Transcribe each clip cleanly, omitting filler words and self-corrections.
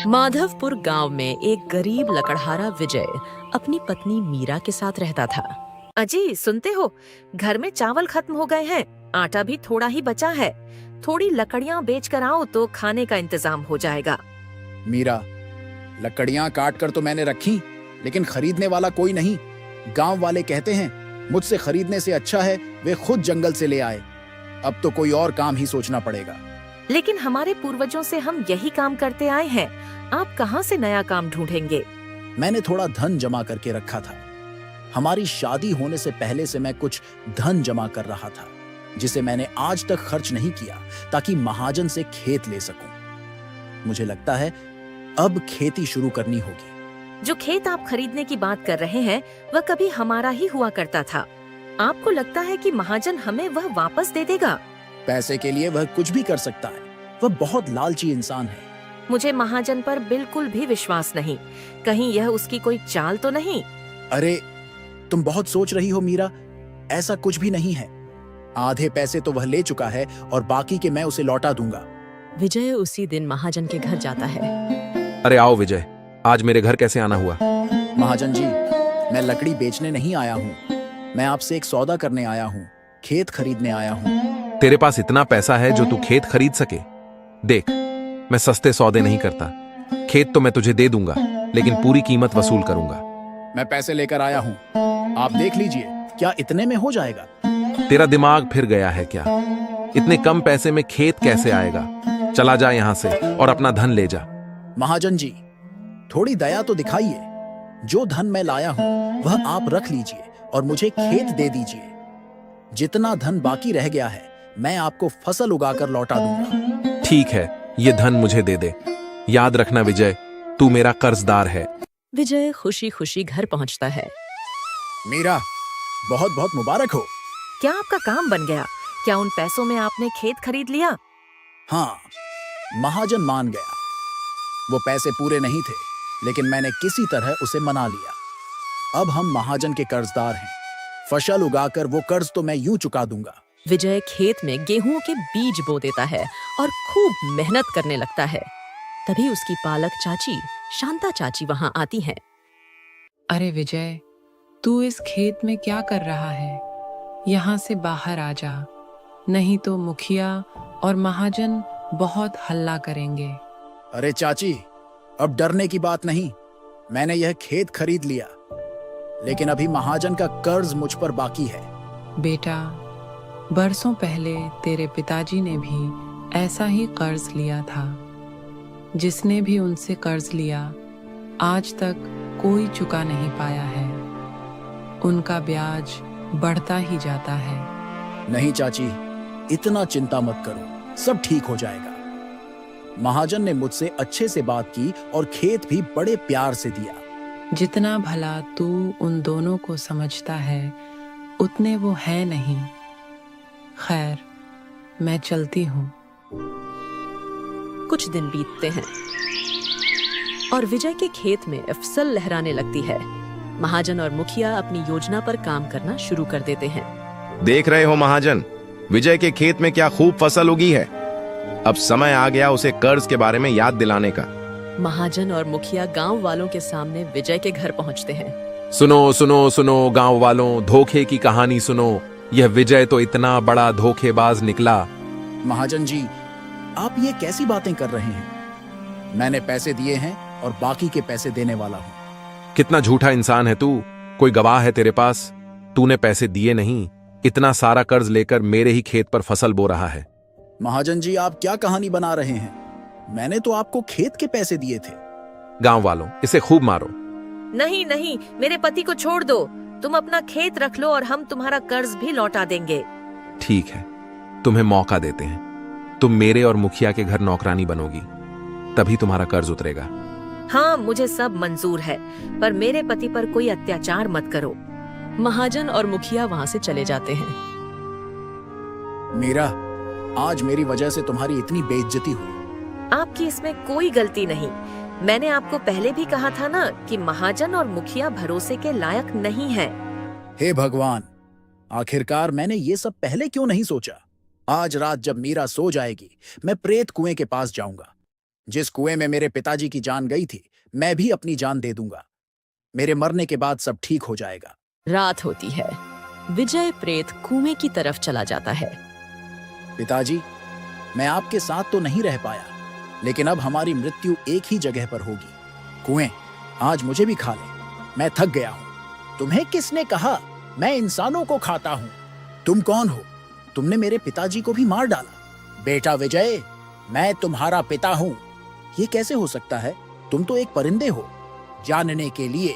माधवपुर गांव में एक गरीब लकड़हारा विजय अपनी पत्नी मीरा के साथ रहता था। अजी सुनते हो, घर में चावल खत्म हो गए हैं, आटा भी थोड़ा ही बचा है। थोड़ी लकड़ियाँ बेच कर आओ तो खाने का इंतजाम हो जाएगा। मीरा, लकड़ियां काट कर तो मैंने रखी, लेकिन खरीदने वाला कोई नहीं। गांव वाले कहते हैं मुझसे खरीदने से अच्छा है वे खुद जंगल से ले आए। अब तो कोई और काम ही सोचना पड़ेगा। लेकिन हमारे पूर्वजों से हम यही काम करते आए हैं, आप कहाँ से नया काम ढूंढेंगे? मैंने थोड़ा धन जमा करके रखा था। हमारी शादी होने से पहले से मैं कुछ धन जमा कर रहा था, जिसे मैंने आज तक खर्च नहीं किया, ताकि महाजन से खेत ले सकूं। मुझे लगता है अब खेती शुरू करनी होगी। जो खेत आप खरीदने की बात कर रहे हैं वह कभी हमारा ही हुआ करता था। आपको लगता है कि महाजन हमें वह वापस दे देगा? पैसे के लिए वह कुछ भी कर सकता है। वह बहुत लालची इंसान है। मुझे महाजन पर बिल्कुल भी विश्वास नहीं। कहीं यह उसकी कोई चाल तो नहीं? अरे, तुम बहुत सोच रही हो मीरा। ऐसा कुछ भी नहीं है। आधे पैसे तो वह ले चुका है और बाकी के मैं उसे लौटा दूंगा। विजय उसी दिन महाजन के घर जाता है। अरे आओ विजय, आज मेरे घर कैसे आना हुआ? महाजन जी, मैं लकड़ी बेचने नहीं आया हूँ। मैं आपसे एक सौदा करने आया हूँ, खेत खरीदने आया हूँ। तेरे पास इतना पैसा है जो तू खेत खरीद सके? देख, मैं सस्ते सौदे नहीं करता। खेत तो मैं तुझे दे दूंगा, लेकिन पूरी कीमत वसूल करूंगा। मैं पैसे लेकर आया हूँ, आप देख लीजिए, क्या इतने में हो जाएगा? तेरा दिमाग फिर गया है क्या? इतने कम पैसे में खेत कैसे आएगा? चला जा यहाँ से और अपना धन ले जा। महाजन जी, थोड़ी दया तो दिखाइए। जो धन मैं लाया हूँ वह आप रख लीजिए और मुझे खेत दे दीजिए। जितना धन बाकी रह गया है मैं आपको फसल उगाकर लौटा दूंगा। ठीक है, ये धन मुझे दे दे। याद रखना विजय, तू मेरा कर्जदार है। विजय खुशी खुशी घर पहुंचता है। मीरा, बहुत बहुत मुबारक हो। क्या आपका काम बन गया? क्या उन पैसों में आपने खेत खरीद लिया? हाँ, महाजन मान गया। वो पैसे पूरे नहीं थे, लेकिन मैंने किसी तरह उसे मना लिया। अब हम महाजन के कर्जदार हैं। फसल उगाकर वो कर्ज तो मैं यूं चुका दूंगा। विजय खेत में गेहूं के बीज बो देता है और खूब मेहनत करने लगता है। तभी उसकी पालक चाची शांता चाची वहां आती हैं। अरे विजय, तू इस खेत में क्या कर रहा है? यहाँ से बाहर आ जा, नहीं तो मुखिया और महाजन बहुत हल्ला करेंगे। अरे चाची, अब डरने की बात नहीं। मैंने यह खेत खरीद लिया, लेकिन अभी महाजन का कर्ज मुझ पर बाकी है। बेटा, बरसों पहले तेरे पिताजी ने भी ऐसा ही कर्ज लिया था। जिसने भी उनसे कर्ज लिया, आज तक कोई चुका नहीं पाया है। उनका ब्याज बढ़ता ही जाता है। नहीं चाची, इतना चिंता मत करो, सब ठीक हो जाएगा। महाजन ने मुझसे अच्छे से बात की और खेत भी बड़े प्यार से दिया। जितना भला तू उन दोनों को समझता है, उतने वो है नहीं। खैर, मैं चलती हूँ। कुछ दिन बीतते हैं और विजय के खेत में फसल लहराने लगती है। महाजन और मुखिया अपनी योजना पर काम करना शुरू कर देते हैं। देख रहे हो महाजन, विजय के खेत में क्या खूब फसल उगी है। अब समय आ गया उसे कर्ज के बारे में याद दिलाने का। महाजन और मुखिया गांव वालों के सामने विजय के घर पहुंचते हैं। सुनो सुनो सुनो गांव वालों, धोखे की कहानी सुनो। यह विजय तो इतना बड़ा धोखेबाज निकला। महाजन जी, आप ये कैसी बातें कर रहे हैं? मैंने पैसे दिए हैं और बाकी के पैसे देने वाला हूँ। कितना झूठा इंसान है तू। कोई गवाह है तेरे पास? तूने पैसे दिए नहीं, इतना सारा कर्ज लेकर मेरे ही खेत पर फसल बो रहा है। महाजन जी, आप क्या कहानी बना रहे हैं? मैंने तो आपको खेत के पैसे दिए थे। गांव वालों, इसे खूब मारो। नहीं नहीं, मेरे पति को छोड़ दो। तुम अपना खेत रख लो और हम तुम्हारा कर्ज भी लौटा देंगे। ठीक है, तुम्हें मौका देते हैं। तुम मेरे और मुखिया के घर नौकरानी बनोगी, तभी तुम्हारा कर्ज उतरेगा। हाँ, मुझे सब मंजूर है, पर मेरे पति पर कोई अत्याचार मत करो। महाजन और मुखिया वहां से चले जाते हैं। मीरा, आज मेरी वजह से तुम्हारी इतनी बेइज्जती हुई। आपकी इसमें कोई गलती नहीं। मैंने आपको पहले भी कहा था ना कि महाजन और मुखिया भरोसे के लायक नहीं है। हे भगवान, आखिरकार मैंने ये सब पहले क्यों नहीं सोचा? आज रात जब मीरा सो जाएगी, मैं प्रेत कुएं के पास जाऊंगा। जिस कुएं में मेरे पिताजी की जान गई थी, मैं भी अपनी जान दे दूंगा। मेरे मरने के बाद सब ठीक हो जाएगा। रात होती है। विजय प्रेत कुएं की तरफ चला जाता है। पिताजी, मैं आपके साथ तो नहीं रह पाया, लेकिन अब हमारी मृत्यु एक ही जगह पर होगी। कुएं, आज मुझे भी खा ले, मैं थक गया हूं। तुम्हें किसने कहा मैं इंसानों को खाता हूं? तुम कौन हो? तुमने मेरे पिताजी को भी मार डाला। बेटा विजय, मैं तुम्हारा पिता हूं। ये कैसे हो सकता है? तुम तो एक परिंदे हो। जानने के लिए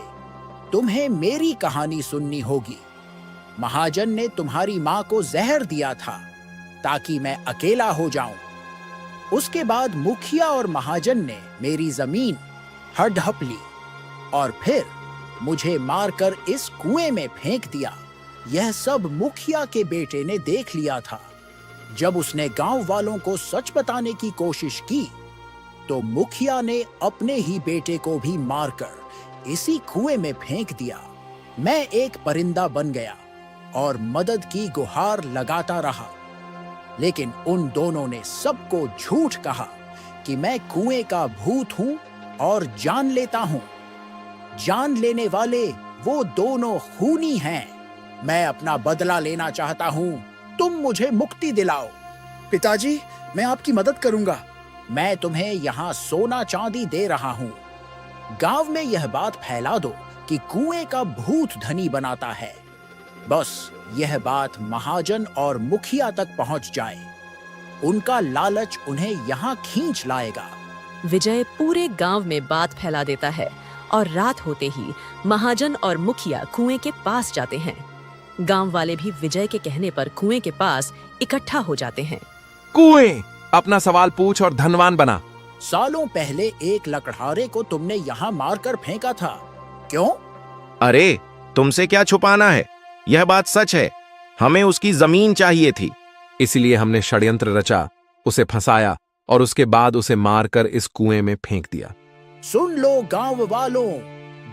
तुम्हें मेरी कहानी सुननी होगी। महाजन ने तुम्हारी मां को जहर दिया था ताकि मैं अकेला हो जाऊं। उसके बाद मुखिया और महाजन ने मेरी जमीन हड़प ली और फिर मुझे मारकर इस कुएं में फेंक दिया। यह सब मुखिया के बेटे ने देख लिया था। जब उसने गांव वालों को सच बताने की कोशिश की, तो मुखिया ने अपने ही बेटे को भी मारकर इसी कुएं में फेंक दिया। मैं एक परिंदा बन गया और मदद की गुहार लगाता रहा, लेकिन उन दोनों ने सबको झूठ कहा कि मैं कुएं का भूत हूं और जान लेता हूं। जान लेने वाले वो दोनों खूनी हैं। मैं अपना बदला लेना चाहता हूं। तुम मुझे मुक्ति दिलाओ। पिताजी, मैं आपकी मदद करूंगा। मैं तुम्हें यहाँ सोना चांदी दे रहा हूँ। गांव में यह बात फैला दो कि कुएं का भूत धनी बनाता है। बस यह बात महाजन और मुखिया तक पहुंच जाए। उनका लालच उन्हें यहाँ खींच लाएगा। विजय पूरे गांव में बात फैला देता है और रात होते ही महाजन और मुखिया कुएं के पास जाते हैं। गांव वाले भी विजय के कहने पर कुएं के पास इकट्ठा हो जाते हैं। कुएं, अपना सवाल पूछ और धनवान बना। सालों पहले एक लकड़हारे को तुमने यहाँ मारकर फेंका था, क्यों? अरे, तुमसे क्या छुपाना है? यह बात सच है। हमें उसकी जमीन चाहिए थी। इसलिए हमने षड्यंत्र रचा, उसे फंसाया और उसके बाद उसे मारकर इस कुएं में फेंक दिया। सुन लो गांव वालों,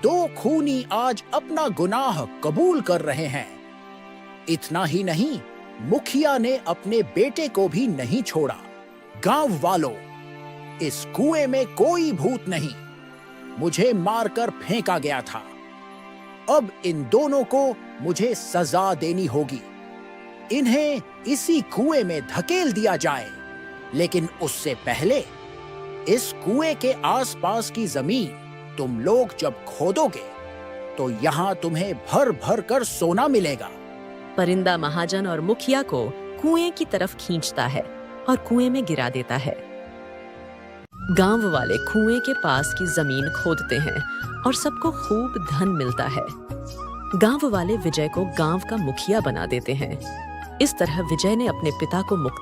दो खूनी आज अपना गुनाह कबूल कर रहे हैं। इतना ही नहीं, मुखिया ने अपने बेटे को भी नहीं छोड़ा। गांव वालों, इस कुएं में कोई भूत नहीं, मुझे मारकर फेंका गया था। अब इन दोनों को मुझे सजा देनी होगी। इन्हें इसी कुएं में धकेल दिया जाए, लेकिन उससे पहले इस कुएं के आसपास की जमीन तुम लोग जब खोदोगे तो यहाँ तुम्हें भर भर कर सोना मिलेगा। परिंदा महाजन और मुखिया को कुएं की तरफ खींचता है और कुएं में गिरा देता है। गांव वाले कुएं के पास की जमीन खोदते हैं और सबको खूब धन मिलता है। गांव वाले विजय को गांव का मुखिया बना देते हैं। इस तरह विजय ने अपने पिता को मुक्ति